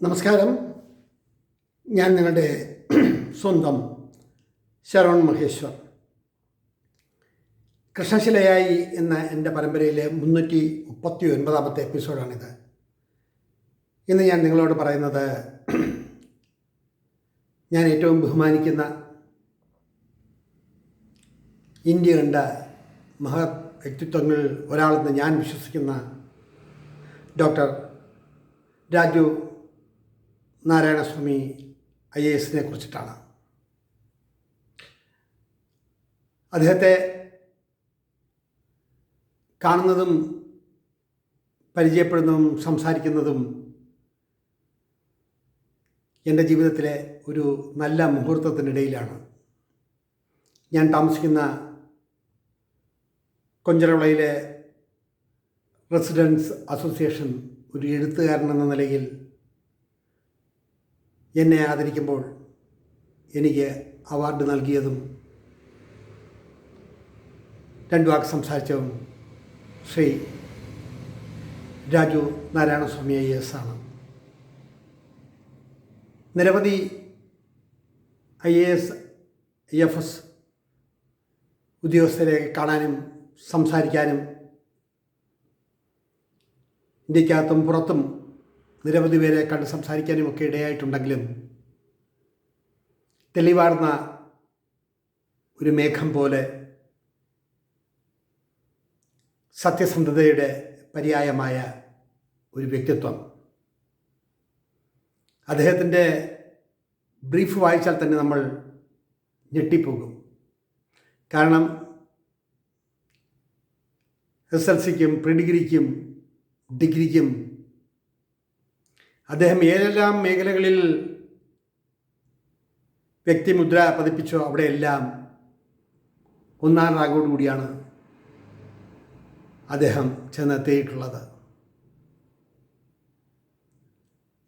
നമസ്കാരം. ഞാൻ നിങ്ങളുടെ സ്വന്തം ശരവൺ മഹേശ്വർ. കൃഷ്ണശിലയായി എന്ന എൻ്റെ പരമ്പരയിലെ 339 എപ്പിസോഡാണിത്. ഇന്ന് ഞാൻ നിങ്ങളോട് പറയുന്നത് ഞാൻ ഏറ്റവും ബഹുമാനിക്കുന്ന ഇന്ത്യ കണ്ട മഹത് വ്യക്തിത്വങ്ങളിൽ ഒരാളെന്ന് ഞാൻ വിശ്വസിക്കുന്ന ഡോക്ടർ രാജു നാരായണസ്വാമി IAS കുറിച്ചിട്ടാണ്. അദ്ദേഹത്തെ കാണുന്നതും പരിചയപ്പെടുന്നതും സംസാരിക്കുന്നതും എൻ്റെ ജീവിതത്തിലെ ഒരു നല്ല മുഹൂർത്തത്തിനിടയിലാണ്. ഞാൻ താമസിക്കുന്ന കൊഞ്ചരവിളയിലെ റെസിഡൻസ് അസോസിയേഷൻ ഒരു എഴുത്തുകാരൻ എന്ന നിലയിൽ എന്നെ ആദരിക്കുമ്പോൾ എനിക്ക് അവാർഡ് നൽകിയതും രണ്ടു വാക്ക് സംസാരിച്ചതും ശ്രീ രാജു നാരായണസ്വാമി IAS ആണ്. നിരവധി IAS IFS ഉദ്യോഗസ്ഥരെ കാണാനും സംസാരിക്കാനും ഇന്ത്യക്കകത്തും പുറത്തും നിരവധി പേരെ കണ്ട് സംസാരിക്കാനും ഒക്കെ ഇടയായിട്ടുണ്ടെങ്കിലും തെളിവാർന്ന ഒരു മേഘം പോലെ സത്യസന്ധതയുടെ പര്യായമായ ഒരു വ്യക്തിത്വം. അദ്ദേഹത്തിൻ്റെ ബ്രീഫ് വായിച്ചാൽ തന്നെ നമ്മൾ ഞെട്ടിപ്പോകും. കാരണം SLCക്കും പ്രീഡിഗ്രിക്കും ഡിഗ്രിക്കും അദ്ദേഹം ഏതെല്ലാം മേഖലകളിൽ വ്യക്തിമുദ്ര പതിപ്പിച്ചോ അവിടെയെല്ലാം ഒന്നാം റാങ്കോടുകൂടിയാണ് അദ്ദേഹം ചെന്നെത്തിയിട്ടുള്ളത്.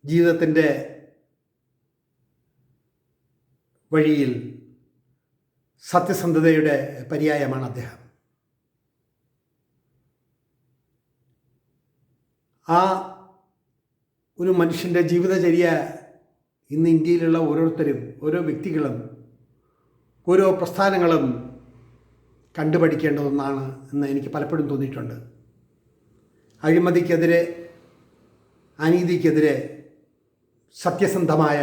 ജീവിതത്തിൻ്റെ വഴിയിൽ സത്യസന്ധതയുടെ പര്യായമാണ് അദ്ദേഹം. ആ ഒരു മനുഷ്യൻ്റെ ജീവിതചര്യ ഇന്ന് ഇന്ത്യയിലുള്ള ഓരോരുത്തരും, ഓരോ വ്യക്തികളും, ഓരോ പ്രസ്ഥാനങ്ങളും കണ്ടുപഠിക്കേണ്ട ഒന്നാണ് എന്ന് എനിക്ക് പലപ്പോഴും തോന്നിയിട്ടുണ്ട്. അഴിമതിക്കെതിരെ, അനീതിക്കെതിരെ സത്യസന്ധമായ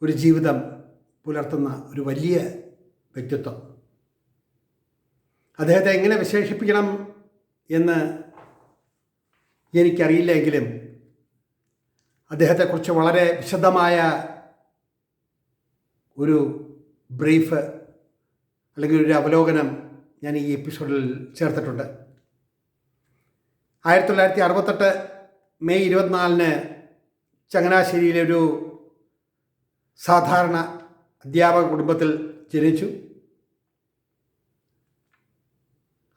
ഒരു ജീവിതം പുലർത്തുന്ന ഒരു വലിയ വ്യക്തിത്വം. അദ്ദേഹത്തെ എങ്ങനെ വിശേഷിപ്പിക്കണം എന്ന് എനിക്കറിയില്ലെങ്കിലും അദ്ദേഹത്തെക്കുറിച്ച് വളരെ വിശദമായ ഒരു ബ്രീഫ് അല്ലെങ്കിൽ ഒരു അവലോകനം ഞാൻ ഈ എപ്പിസോഡിൽ ചേർത്തിട്ടുണ്ട്. 1968 മെയ് 24 ചങ്ങനാശ്ശേരിയിലെ ഒരു സാധാരണ അധ്യാപക കുടുംബത്തിൽ ജനിച്ചു.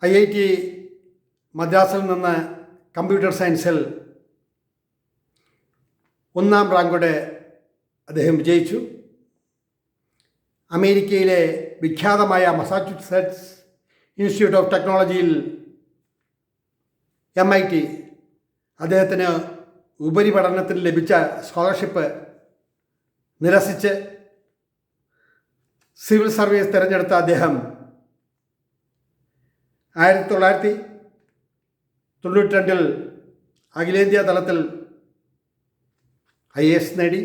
IIT മദ്രാസിൽ നിന്ന് കമ്പ്യൂട്ടർ സയൻസിൽ 1ാം റാങ്കോടെ അദ്ദേഹം വിജയിച്ചു. അമേരിക്കയിലെ വിഖ്യാതമായ മസാച്യുസെറ്റ്സ് ഇൻസ്റ്റിറ്റ്യൂട്ട് ഓഫ് ടെക്നോളജിയിൽ MIT അദ്ദേഹത്തിന് ഉപരിപഠനത്തിന് ലഭിച്ച സ്കോളർഷിപ്പ് നിരസിച്ച് സിവിൽ സർവീസ് തിരഞ്ഞെടുത്ത അദ്ദേഹം 1992 അഖിലേന്ത്യാ തലത്തിൽ IAS നേടി.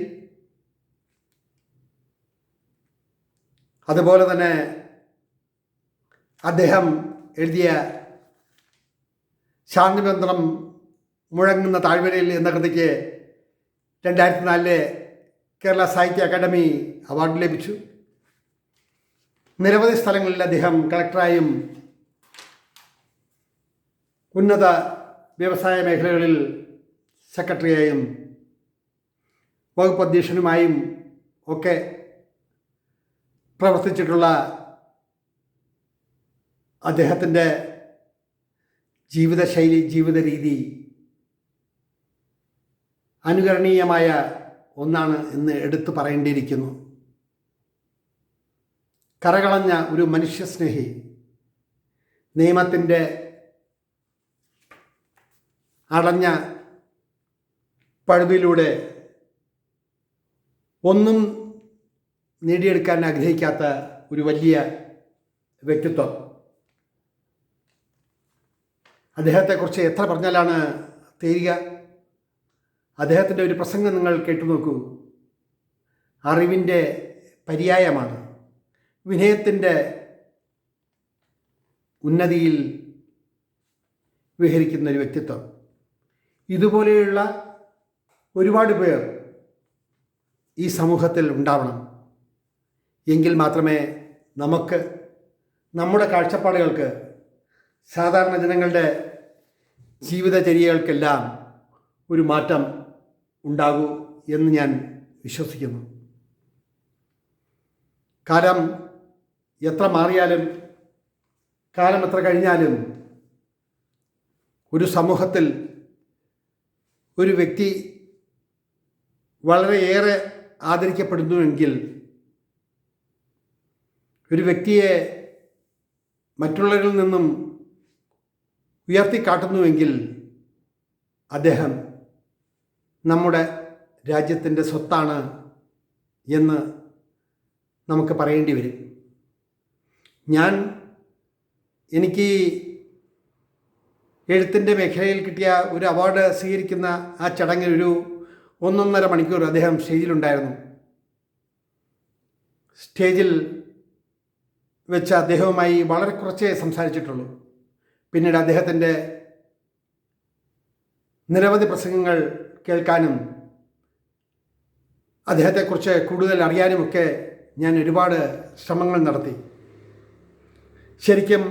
അതുപോലെ തന്നെ അദ്ദേഹം എഴുതിയ ശാന്തിമന്ത്രം മുഴങ്ങുന്ന താഴ്വരയിൽ എന്ന കൃതിക്ക് 2004 കേരള സാഹിത്യ അക്കാദമി അവാർഡ് ലഭിച്ചു. നിരവധി സ്ഥലങ്ങളിൽ അദ്ദേഹം കളക്ടറായും ഉന്നത വ്യവസായ മേഖലകളിൽ സെക്രട്ടറിയായും വകുപ്പ് അധ്യക്ഷനുമായും ഒക്കെ പ്രവർത്തിച്ചിട്ടുള്ള അദ്ദേഹത്തിൻ്റെ ജീവിതശൈലി, ജീവിത രീതി അനുകരണീയമായ ഒന്നാണ് എന്ന് എടുത്തു പറയേണ്ടിയിരിക്കുന്നു. കരകളഞ്ഞ ഒരു മനുഷ്യസ്നേഹി, നിയമത്തിൻ്റെ അടഞ്ഞ പഴുതിലൂടെ ഒന്നും നേടിയെടുക്കാൻ ആഗ്രഹിക്കാത്ത ഒരു വലിയ വ്യക്തിത്വം. അദ്ദേഹത്തെക്കുറിച്ച് എത്ര പറഞ്ഞാലാണ് തീരുക? അദ്ദേഹത്തിൻ്റെ ഒരു പ്രസംഗം നിങ്ങൾ കേട്ടു നോക്കൂ. അറിവിൻ്റെ പര്യായമാണ്, വിനയത്തിൻ്റെ ഉന്നതിയിൽ വിഹരിക്കുന്ന ഒരു വ്യക്തിത്വം. ഇതുപോലെയുള്ള ഒരുപാട് പേർ ഈ സമൂഹത്തിൽ ഉണ്ടാവണം. എങ്കിൽ മാത്രമേ നമുക്ക് നമ്മുടെ കാഴ്ചപ്പാടുകൾക്ക്, സാധാരണ ജനങ്ങളുടെ ജീവിതചര്യകൾക്കെല്ലാം ഒരു മാറ്റം ഉണ്ടാകൂ എന്ന് ഞാൻ വിശ്വസിക്കുന്നു. കാലം എത്ര മാറിയാലും, കാലം എത്ര കഴിഞ്ഞാലും ഒരു സമൂഹത്തിൽ ഒരു വ്യക്തി വളരെയേറെ ആദരിക്കപ്പെടുന്നുവെങ്കിൽ, ഒരു വ്യക്തിയെ മറ്റുള്ളവരിൽ നിന്നും ഉയർത്തിക്കാട്ടുന്നുവെങ്കിൽ അദ്ദേഹം നമ്മുടെ രാജ്യത്തിൻ്റെ സ്വത്താണ് എന്ന് നമുക്ക് പറയേണ്ടി വരും. എനിക്ക് എഴുത്തിൻ്റെ മേഖലയിൽ കിട്ടിയ ഒരു അവാർഡ് സ്വീകരിക്കുന്ന ആ ചടങ്ങിൽ ഒരു 1.5 മണിക്കൂർ അദ്ദേഹം സ്റ്റേജിലുണ്ടായിരുന്നു. സ്റ്റേജിൽ വെച്ച് അദ്ദേഹവുമായി വളരെ കുറച്ചേ സംസാരിച്ചിട്ടുള്ളൂ. പിന്നീട് അദ്ദേഹത്തിൻ്റെ നിരവധി പ്രസംഗങ്ങൾ കേൾക്കാനും അദ്ദേഹത്തെക്കുറിച്ച് കൂടുതൽ അറിയാനുമൊക്കെ ഞാൻ ഒരുപാട് ശ്രമങ്ങൾ നടത്തി. ശരിക്കും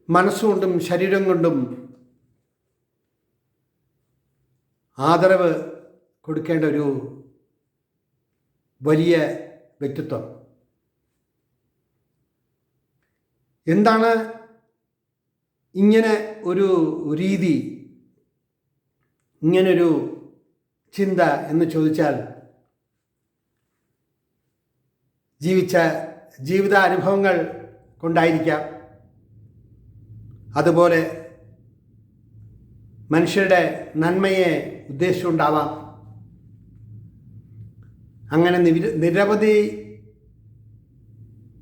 മനസ്സുകൊണ്ടും ശരീരം കൊണ്ടും ആദരവ് കൊടുക്കേണ്ട ഒരു വലിയ വ്യക്തിത്വം. എന്താണ് ഇങ്ങനെ ഒരു രീതി, ഇങ്ങനൊരു ചിന്ത എന്ന് ചോദിച്ചാൽ, ജീവിച്ച ജീവിതാനുഭവങ്ങൾ കൊണ്ടായിരിക്കാം. അതുപോലെ മനുഷ്യരുടെ നന്മയെ ഉദ്ദേശിച്ചുണ്ടാവാം. അങ്ങനെ നിരവധി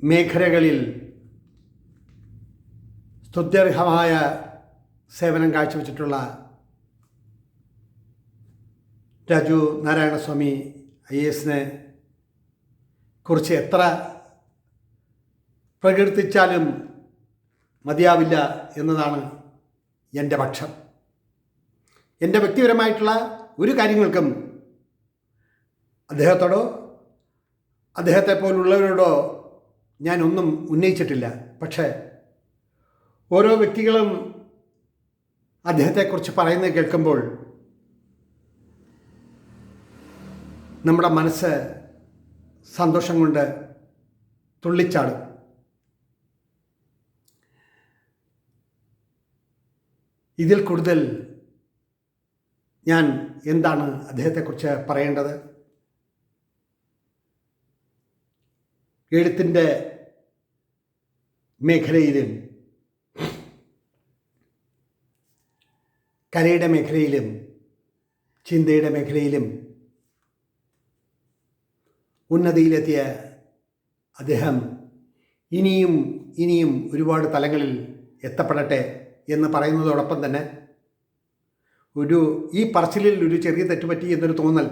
മേഖലകളിൽ സ്തുത്യർഹമായ സേവനം കാഴ്ചവെച്ചിട്ടുള്ള രാജു നാരായണസ്വാമി IAS കുറിച്ച് എത്ര പ്രകീർത്തിച്ചാലും മതിയാവില്ല എന്നതാണ് എൻ്റെ പക്ഷം. എൻ്റെ വ്യക്തിപരമായിട്ടുള്ള ഒരു കാര്യങ്ങൾക്കും അദ്ദേഹത്തോടോ അദ്ദേഹത്തെ പോലുള്ളവരോടോ ഞാനൊന്നും ഉന്നയിച്ചിട്ടില്ല. പക്ഷേ ഓരോ വ്യക്തികളും അദ്ദേഹത്തെക്കുറിച്ച് പറയുന്നത് കേൾക്കുമ്പോൾ നമ്മുടെ മനസ്സ് സന്തോഷം കൊണ്ട് തുള്ളിച്ചാടും. ഇതിൽ കൂടുതൽ ഞാൻ എന്താണ് അദ്ദേഹത്തെക്കുറിച്ച് പറയേണ്ടത്? എഴുത്തിൻ്റെ മേഖലയിലും കലയുടെ മേഖലയിലും ചിന്തയുടെ മേഖലയിലും ഉന്നതിയിലെത്തിയ അദ്ദേഹം ഇനിയും ഒരുപാട് തലങ്ങളിൽ എത്തപ്പെടട്ടെ എന്ന് പറയുന്നതോടൊപ്പം തന്നെ ഈ പറച്ചിലിൽ ഒരു ചെറിയ തെറ്റുപറ്റി എന്നൊരു തോന്നൽ.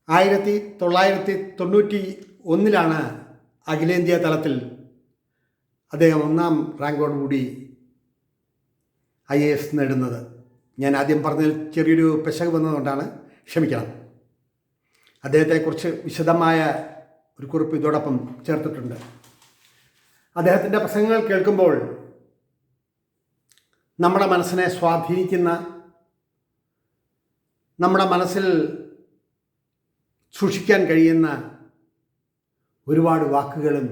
1991 അഖിലേന്ത്യാ തലത്തിൽ അദ്ദേഹം 1ാം റാങ്കോടുകൂടി IAS നേടുന്നത്. ഞാൻ ആദ്യം പറഞ്ഞതിൽ ചെറിയൊരു പിശക് വന്നതുകൊണ്ടാണ്, ക്ഷമിക്കണം. അദ്ദേഹത്തെക്കുറിച്ച് വിശദമായ ഒരു കുറിപ്പ് ഇതോടൊപ്പം ചേർത്തിട്ടുണ്ട്. അദ്ദേഹത്തിൻ്റെ പ്രസംഗങ്ങൾ കേൾക്കുമ്പോൾ നമ്മുടെ മനസ്സിനെ സ്വാധീനിക്കുന്ന, നമ്മുടെ മനസ്സിൽ സൂക്ഷിക്കാൻ കഴിയുന്ന ഒരുപാട് വാക്കുകളും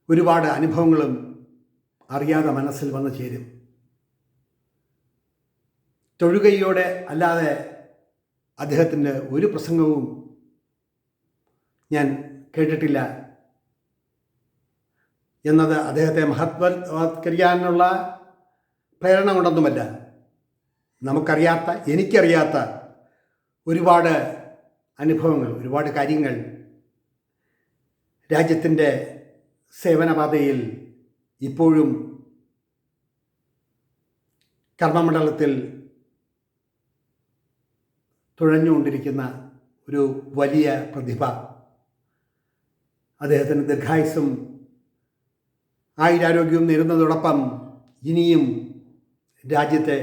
ഒരുപാട് അനുഭവങ്ങളും അറിയാതെ മനസ്സിൽ വന്നു ചേരും. തൊഴുകൈയോടെ അല്ലാതെ അദ്ദേഹത്തിൻ്റെ ഒരു പ്രസംഗവും ഞാൻ കേട്ടിട്ടില്ല എന്നത് അദ്ദേഹത്തെ മഹത്വവത്കരിക്കാനുള്ള പ്രേരണ കൊണ്ടൊന്നുമല്ല. എനിക്കറിയാത്ത ഒരുപാട് അനുഭവങ്ങൾ, ഒരുപാട് കാര്യങ്ങൾ രാജ്യത്തിൻ്റെ സേവനപാതയിൽ ഇപ്പോഴും കർമ്മമണ്ഡലത്തിൽ തുഴഞ്ഞുകൊണ്ടിരിക്കുന്ന ഒരു വലിയ പ്രതിഭ. അദ്ദേഹത്തിന് ദീർഘായുസ്സും ആയുരാരോഗ്യവും നേരുന്നതോടൊപ്പം ഇനിയും രാജ്യത്തെ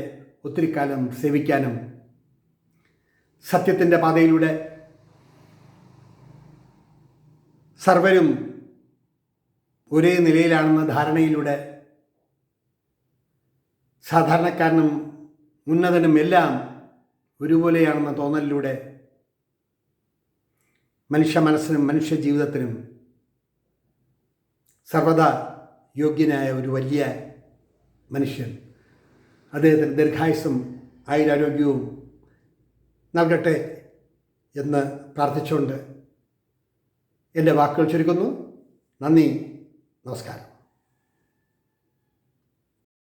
ഒത്തിരി കാലം സേവിക്കാനും സത്യത്തിൻ്റെ പാതയിലൂടെ സർവരും ഒരേ നിലയിലാണെന്ന ധാരണയിലൂടെ സാധാരണക്കാരനും ഉന്നതനും എല്ലാം ഒരുപോലെയാണെന്ന തോന്നലിലൂടെ മനുഷ്യ മനസ്സിനും മനുഷ്യ ജീവിതത്തിനും സർവദാ യോഗ്യനായ ഒരു വലിയ മനുഷ്യൻ. അദ്ദേഹത്തിന് ദീർഘായുസ്സും ആയുരാരോഗ്യവും നൽകട്ടെ എന്ന് പ്രാർത്ഥിച്ചുകൊണ്ട് എൻ്റെ വാക്കുകൾ ചുരുക്കുന്നു. നന്ദി, നമസ്കാരം.